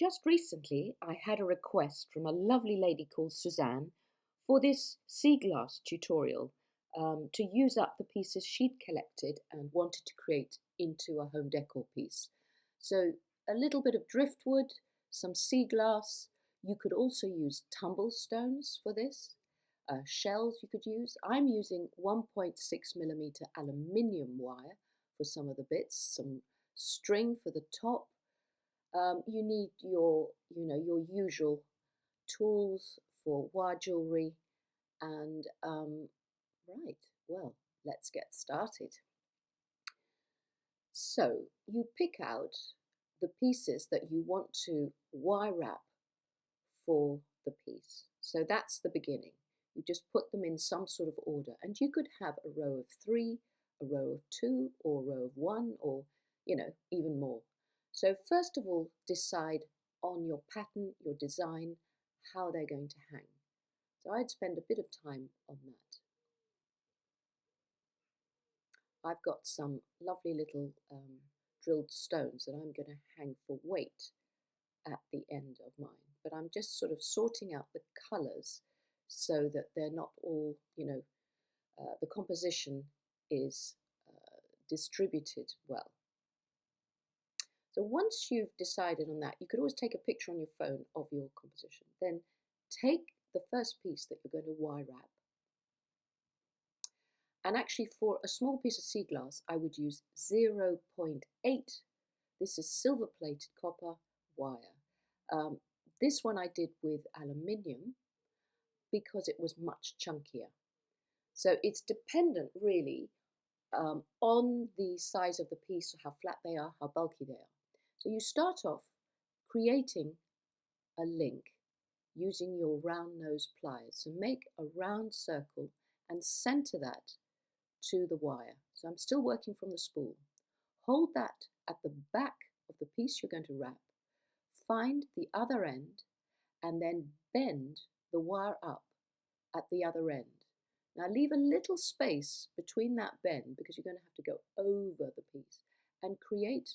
Just recently, I had a request from a lovely lady called Suzanne for this sea glass tutorial to use up the pieces she'd collected and wanted to create into a home decor piece. So a little bit of driftwood, some sea glass. You could also use tumble stones for this. Shells you could use. I'm using 1.6mm aluminium wire for some of the bits, some string for the top. You need your usual tools for wire jewellery, and right, well, let's get started. So you pick out the pieces that you want to wire wrap for the piece. So that's the beginning. You just put them in some sort of order, and you could have a row of 3, a row of 2, or a row of 1, or even more. So first of all, decide on your pattern, your design, how they're going to hang. So I'd spend a bit of time on that. I've got some lovely little drilled stones that I'm going to hang for weight at the end of mine. But I'm just sort of sorting out the colours so that they're not all, the composition is distributed well. So once you've decided on that, you could always take a picture on your phone of your composition. Then take the first piece that you're going to wire wrap. And actually for a small piece of sea glass, I would use 0.8. This is silver plated copper wire. This one I did with aluminium because it was much chunkier. So it's dependent really on the size of the piece, how flat they are, how bulky they are. So you start off creating a link using your round nose pliers. So make a round circle and center that to the wire. So I'm still working from the spool. Hold that at the back of the piece you're going to wrap. Find the other end and then bend the wire up at the other end. Now leave a little space between that bend because you're going to have to go over the piece and create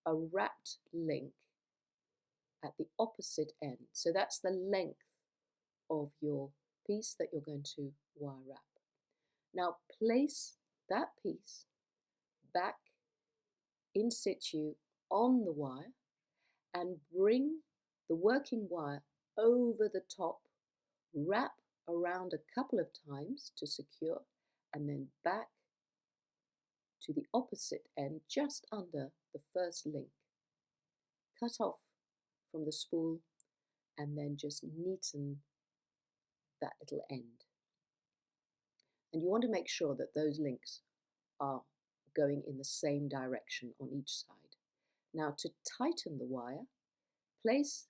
a wrapped link at the opposite end. So that's the length of your piece that you're going to wire wrap. Now place that piece back in situ on the wire and bring the working wire over the top, wrap around a couple of times to secure, and then back to the opposite end just under the first link. Cut off from the spool and then just neaten that little end. And you want to make sure that those links are going in the same direction on each side. Now to tighten the wire, place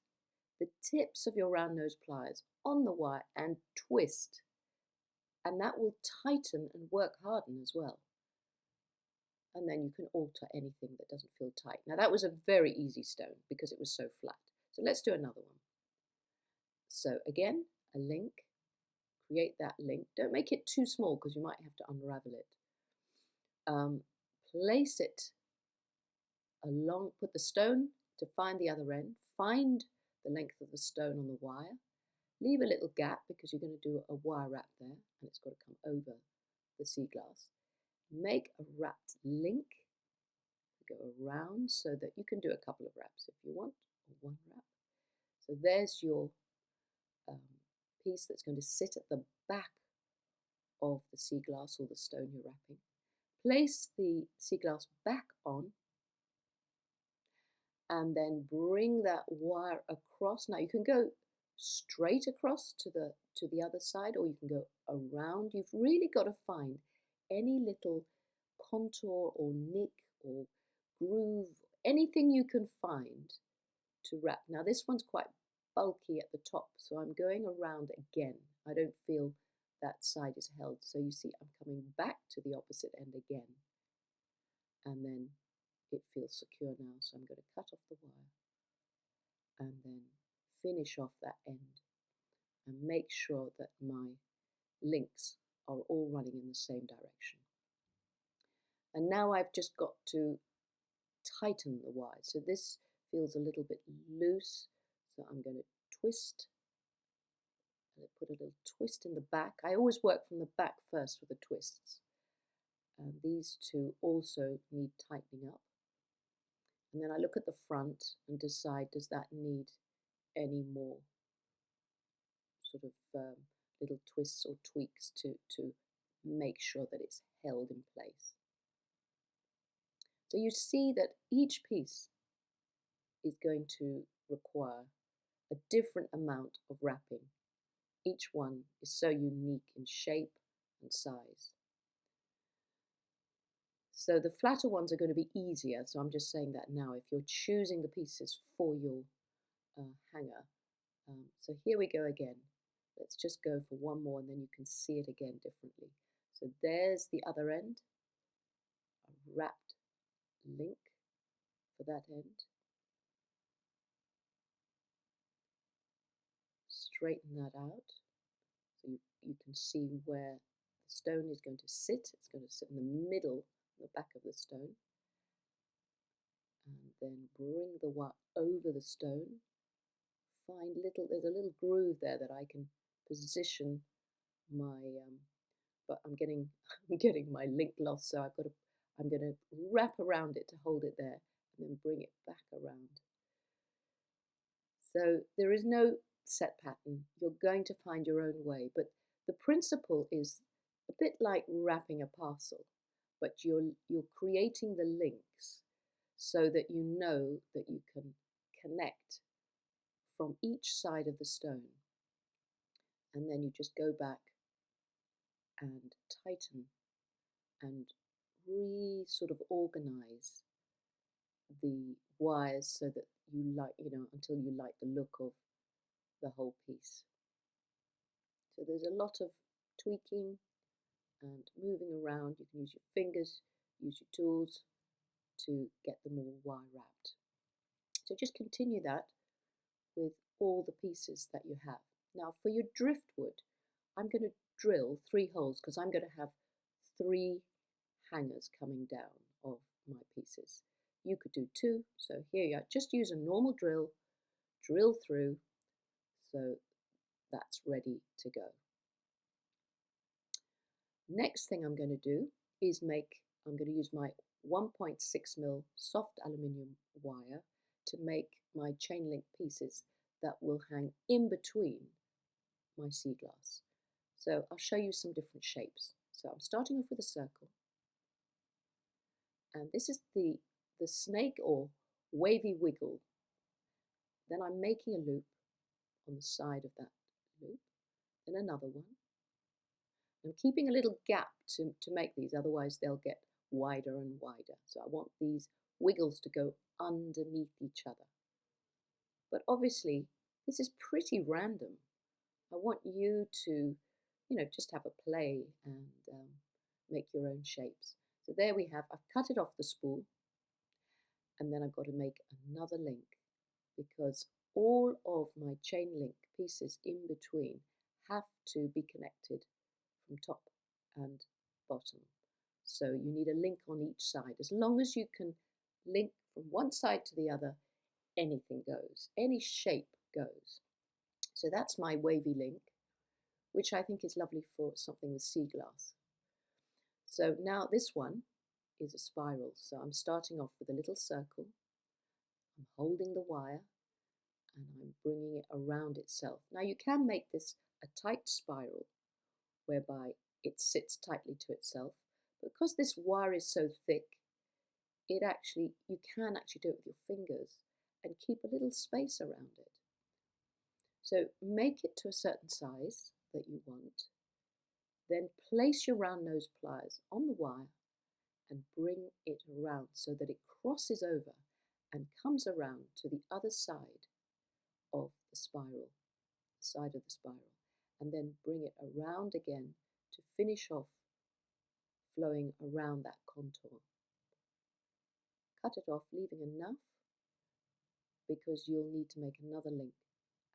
the tips of your round nose pliers on the wire and twist, and that will tighten and work harden as well. And then you can alter anything that doesn't feel tight. Now that was a very easy stone because it was so flat. So let's do another one. So again, a link, create that link. Don't make it too small because you might have to unravel it. Place it along, put the stone to find the other end, find the length of the stone on the wire, leave a little gap because you're going to do a wire wrap there and it's got to come over the sea glass. Make a wrapped link, go around so that you can do a couple of wraps if you want, or one wrap. So there's your piece that's going to sit at the back of the sea glass or the stone you're wrapping. Place the sea glass back on and then bring that wire across. Now you can go straight across to the other side or you can go around. You've really got to find any little contour or nick or groove, anything you can find to wrap. Now this one's quite bulky at the top, so I'm going around again. I don't feel that side is held, so you see I'm coming back to the opposite end again, and then it feels secure now, so I'm going to cut off the wire and then finish off that end and make sure that my links are all running in the same direction. And now I've just got to tighten the wire. So this feels a little bit loose, so I'm going to twist. And put a little twist in the back. I always work from the back first with the twists. And these two also need tightening up. And then I look at the front and decide, does that need any more sort of little twists or tweaks to make sure that it's held in place. So you see that each piece is going to require a different amount of wrapping. Each one is so unique in shape and size. So the flatter ones are going to be easier, so I'm just saying that now if you're choosing the pieces for your hanger. So here we go again. Let's just go for one more and then you can see it again differently. So there's the other end, a wrapped link for that end. Straighten that out so you can see where the stone is going to sit. It's going to sit in the middle, the back of the stone. And then bring the wire over the stone. There's a little groove there that I can position my, but I'm getting my link lost, so I'm going to wrap around it to hold it there and then bring it back around. So there is no set pattern. You're going to find your own way, but the principle is a bit like wrapping a parcel, but you're creating the links so that you know that you can connect from each side of the stone, and then you just go back and tighten and sort of organize the wires so that you like, until you like the look of the whole piece. So there's a lot of tweaking and moving around. You can use your fingers, use your tools to get them all wire wrapped. So just continue that with all the pieces that you have. Now for your driftwood, I'm going to drill 3 holes because I'm going to have 3 hangers coming down of my pieces. You could do 2, so here you are. Just use a normal drill, drill through, so that's ready to go. Next thing I'm going to do is I'm going to use my 1.6mm soft aluminium wire to make my chain link pieces that will hang in between my sea glass. So I'll show you some different shapes. So I'm starting off with a circle, and this is the snake or wavy wiggle. Then I'm making a loop on the side of that loop, then another one. I'm keeping a little gap to make these, otherwise they'll get wider and wider. So I want these wiggles to go underneath each other. But obviously, this is pretty random. I want you to, just have a play and make your own shapes. So there we have, I've cut it off the spool, and then I've got to make another link because all of my chain link pieces in between have to be connected from top and bottom. So you need a link on each side. As long as you can link from one side to the other, anything goes, any shape goes. So that's my wavy link, which I think is lovely for something with sea glass. So now this one is a spiral. So I'm starting off with a little circle. I'm holding the wire and I'm bringing it around itself. Now you can make this a tight spiral whereby it sits tightly to itself. Because this wire is so thick, you can actually do it with your fingers and keep a little space around it. So make it to a certain size that you want, then place your round nose pliers on the wire and bring it around so that it crosses over and comes around to the other side of the spiral, and then bring it around again to finish off flowing around that contour. Cut it off, leaving enough because you'll need to make another link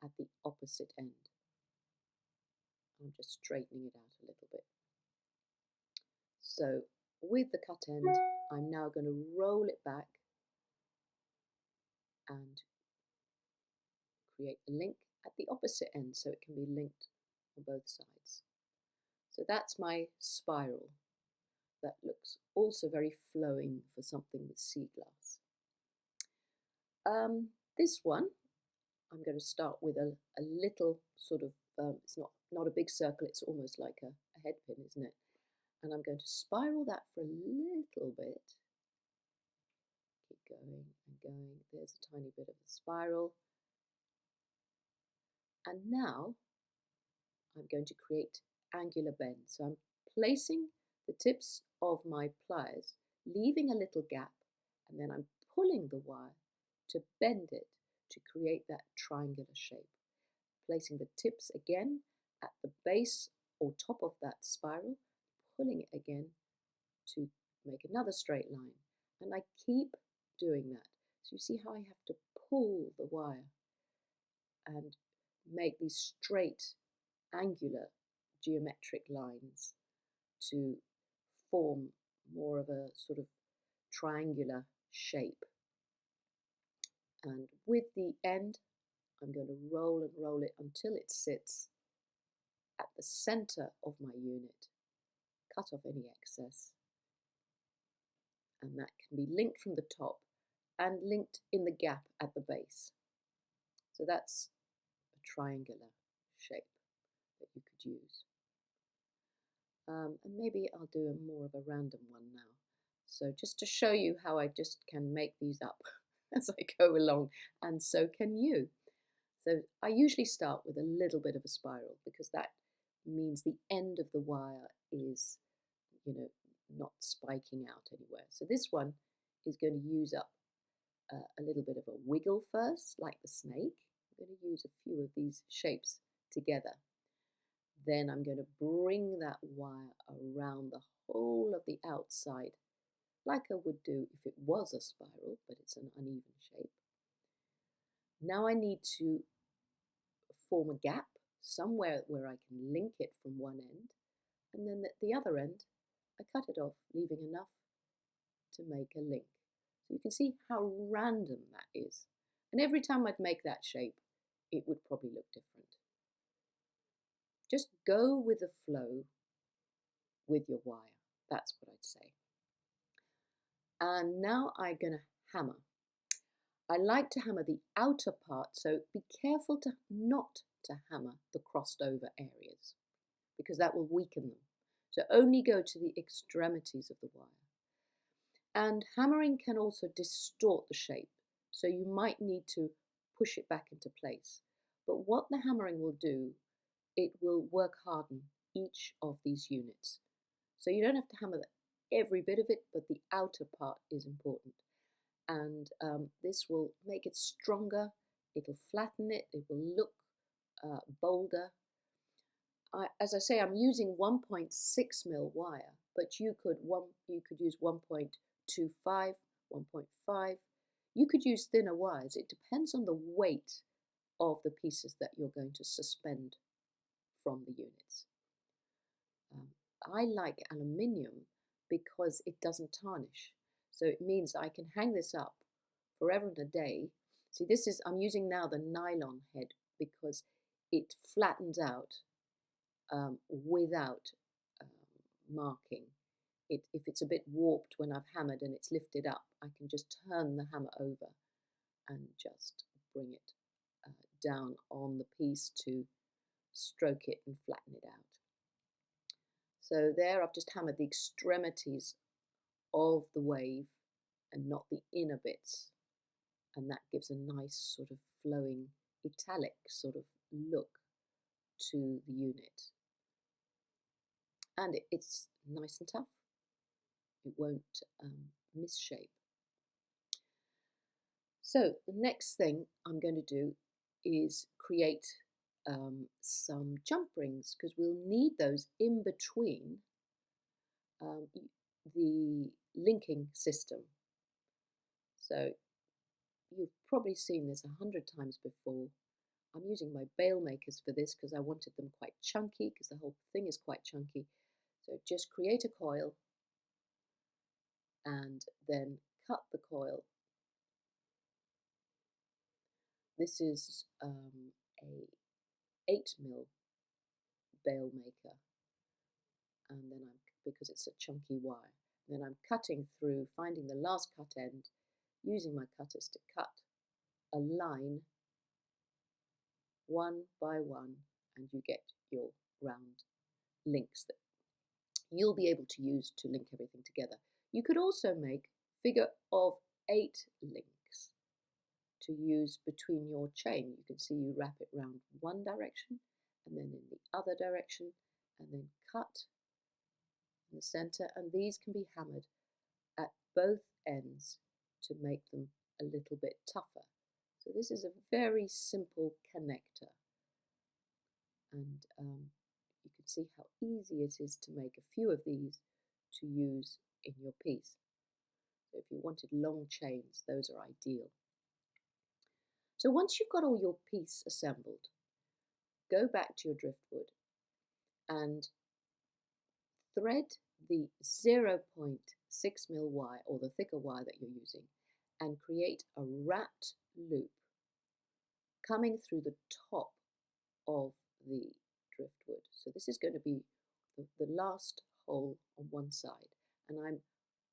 at the opposite end. I'm just straightening it out a little bit. So with the cut end, I'm now going to roll it back and create a link at the opposite end so it can be linked on both sides. So that's my spiral. That looks also very flowing for something with sea glass. This one, I'm going to start with a little sort of, it's not a big circle, it's almost like a head pin, isn't it? And I'm going to spiral that for a little bit. Keep going and going. There's a tiny bit of a spiral. And now I'm going to create angular bend. So I'm placing the tips of my pliers, leaving a little gap, and then I'm pulling the wire to bend it to create that triangular shape. Placing the tips again at the base or top of that spiral, pulling it again to make another straight line. And I keep doing that. So you see how I have to pull the wire and make these straight, angular, geometric lines to form more of a sort of triangular shape. And with the end, I'm going to roll and roll it until it sits at the center of my unit. Cut off any excess. And that can be linked from the top and linked in the gap at the base. So that's a triangular shape that you could use. And maybe I'll do a more of a random one now. So just to show you how I just can make these up as I go along, and so can you. So I usually start with a little bit of a spiral because that means the end of the wire is, not spiking out anywhere. So this one is going to use up a little bit of a wiggle first, like the snake. I'm going to use a few of these shapes together. Then I'm going to bring that wire around the whole of the outside, like I would do if it was a spiral, but it's an uneven shape. Now I need to form a gap somewhere where I can link it from one end, and then at the other end, I cut it off, leaving enough to make a link. So you can see how random that is. And every time I'd make that shape, it would probably look different. Just go with the flow with your wire. That's what I'd say. And now I'm going to hammer. I like to hammer the outer part, so be careful not to hammer the crossed over areas because that will weaken them. So only go to the extremities of the wire. And hammering can also distort the shape, so you might need to push it back into place. But what the hammering will do, it will work harden each of these units. So you don't have to hammer every bit of it, but the outer part is important. And this will make it stronger, it'll flatten it, it will look bolder. As I say, I'm using 1.6 mil wire, but you could use 1.25, 1.5. You could use thinner wires. It depends on the weight of the pieces that you're going to suspend from the units. I like aluminium because it doesn't tarnish. So it means I can hang this up forever and a day. See, I'm using now the nylon head because it flattens out without marking. If it's a bit warped when I've hammered and it's lifted up, I can just turn the hammer over and just bring it down on the piece to stroke it and flatten it out. So there I've just hammered the extremities of the wave and not the inner bits, and that gives a nice sort of flowing italic sort of look to the unit. And it's nice and tough. It won't misshape. So the next thing I'm going to do is create some jump rings, because we'll need those in between the linking system. So you've probably seen this 100 times before. I'm using my bail makers for this because I wanted them quite chunky, because the whole thing is quite chunky. So just create a coil and then cut the coil This is a 8mm bail maker, and then because it's a chunky wire, and then I'm cutting through, finding the last cut end, using my cutters to cut a line one by one, and you get your round links that you'll be able to use to link everything together. You could also make figure of 8 links to use between your chain. You can see you wrap it round one direction and then in the other direction, and then cut in the center, and these can be hammered at both ends to make them a little bit tougher. So this is a very simple connector, and you can see how easy it is to make a few of these to use in your piece. So if you wanted long chains, those are ideal. So once you've got all your piece assembled, go back to your driftwood and thread the 0.6mm wire, or the thicker wire that you're using, and create a wrapped loop coming through the top of the driftwood. So this is going to be the last hole on one side, and I'm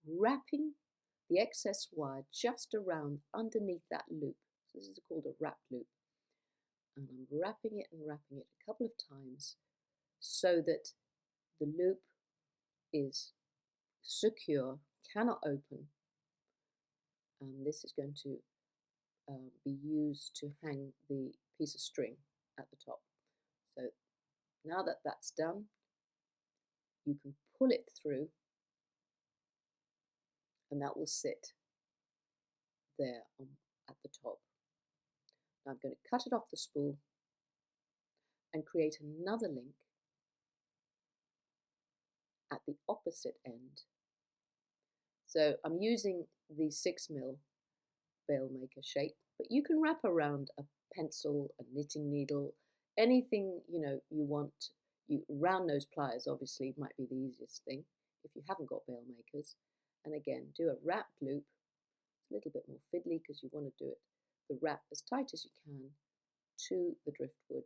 wrapping the excess wire just around underneath that loop. So this is called a wrap loop, and I'm wrapping it and wrapping it a couple of times so that the loop is secure, cannot open, and this is going to be used to hang the piece of string at the top. So now that that's done, you can pull it through, and that will sit there at the top. Now I'm going to cut it off the spool and create another link at the opposite end. So I'm using the 6mm bail maker shape, but you can wrap around a pencil, a knitting needle, anything you want. Round nose pliers obviously might be the easiest thing if you haven't got bail makers. And again, do a wrapped loop. It's a little bit more fiddly because you want to do it the wrap as tight as you can to the driftwood,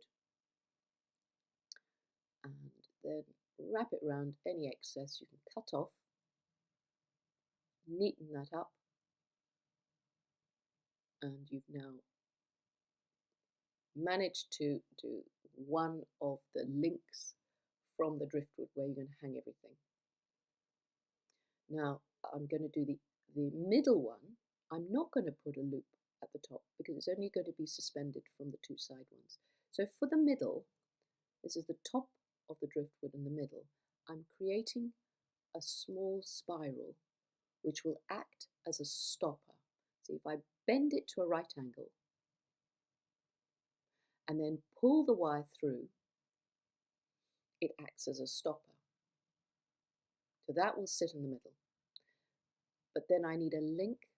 and then wrap it around any excess you can cut off, neaten that up, and you've now managed to do one of the links from the driftwood where you're going to hang everything. Now I'm going to do the middle one. I'm not going to put a loop at the top because it's only going to be suspended from the two side ones. So for the middle, this is the top of the driftwood in the middle, I'm creating a small spiral which will act as a stopper. So if I bend it to a right angle and then pull the wire through, it acts as a stopper. So that will sit in the middle. But then I need a link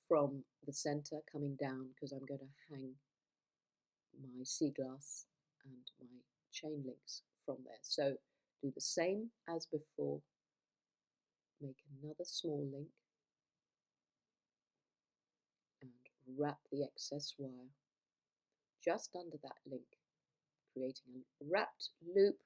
from the center coming down because I'm going to hang my sea glass and my chain links from there. So do the same as before, make another small link and wrap the excess wire just under that link, creating a wrapped loop.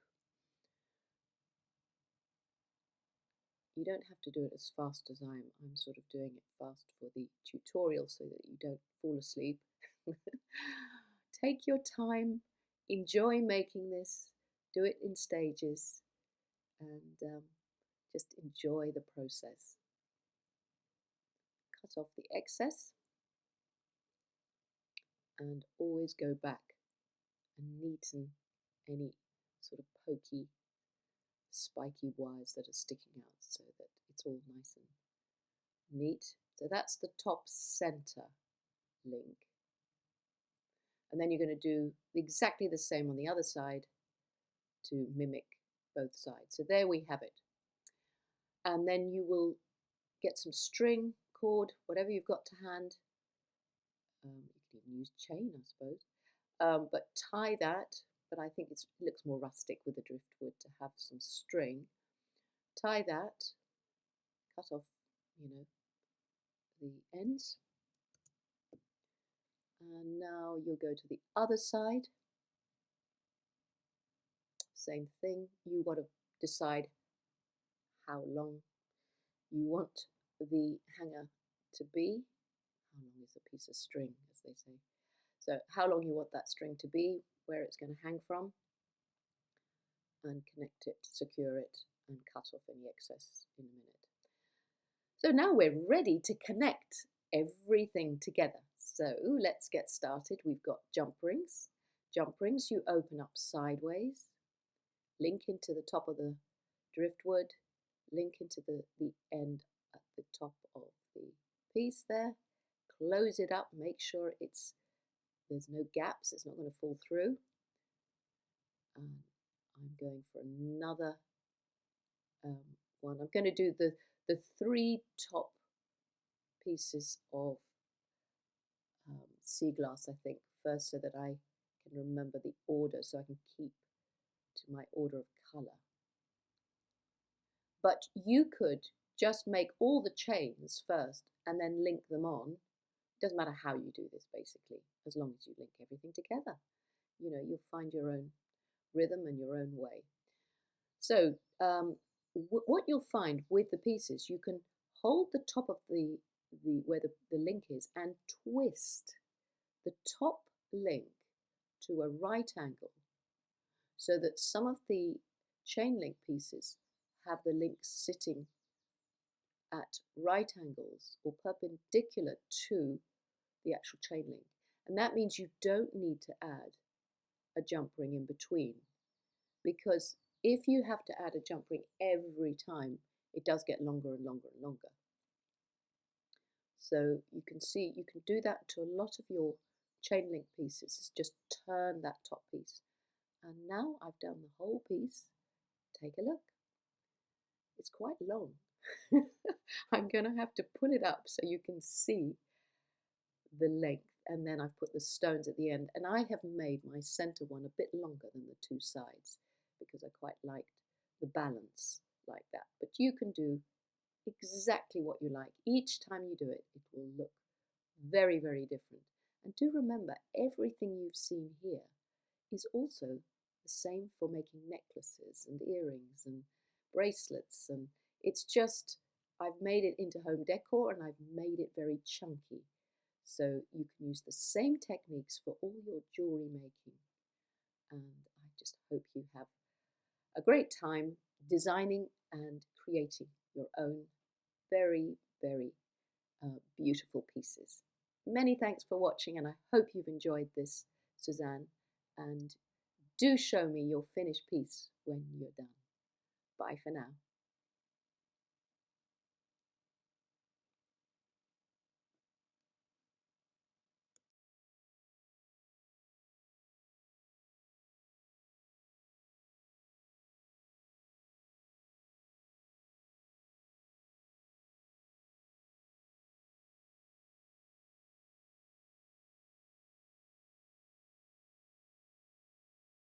You don't have to do it as fast as I'm sort of doing it fast for the tutorial so that you don't fall asleep. Take your time, enjoy making this, do it in stages, and just enjoy the process. Cut off the excess and always go back and neaten any sort of pokey, spiky wires that are sticking out so that it's all nice and neat. So that's the top center link. And then you're going to do exactly the same on the other side to mimic both sides. So there we have it. And then you will get some string, cord, whatever you've got to hand. You can even use chain, I suppose. But tie that, but I think it looks more rustic with the driftwood to have some string. Tie that, cut off, the ends, And now you'll go to the other side. Same thing. You got to decide how long you want the hanger to be. How long is a piece of string, as they say? So how long you want that string to be, where it's going to hang from, and connect it, secure it, and cut off any excess in a minute. So now we're ready to connect everything together. So let's get started. We've got jump rings. Jump rings you open up sideways, link into the top of the driftwood, link into the end at the top of the piece there, close it up, make sure there's no gaps, it's not going to fall through. And I'm going for another one. I'm going to do the 3 top pieces of sea glass, I think, first, so that I can remember the order, so I can keep to my order of colour. But you could just make all the chains first and then link them on. It doesn't matter how you do this, basically, as long as you link everything together. You know, you'll find your own rhythm and your own way. So what you'll find with the pieces, you can hold the top of where the link is and twist the top link to a right angle, so that some of the chain link pieces have the links sitting at right angles or perpendicular to the actual chain link. And that means you don't need to add a jump ring in between, because if you have to add a jump ring every time, it does get longer and longer and longer. So you can see, you can do that to a lot of your chain link pieces. Just turn that top piece. And now I've done the whole piece. Take a look. It's quite long. I'm going to have to pull it up so you can see the length. And then I've put the stones at the end. And I have made my center one a bit longer than the 2 sides, because I quite liked the balance like that. But you can do exactly what you like. Each time you do it, it will look very, very different. And do remember, everything you've seen here is also the same for making necklaces and earrings and bracelets. And it's just, I've made it into home decor and I've made it very chunky. So you can use the same techniques for all your jewelry making. And I just hope you have a great time designing and creating your own very, very beautiful pieces. Many thanks for watching, and I hope you've enjoyed this, Suzanne. And do show me your finished piece when you're done. Bye for now.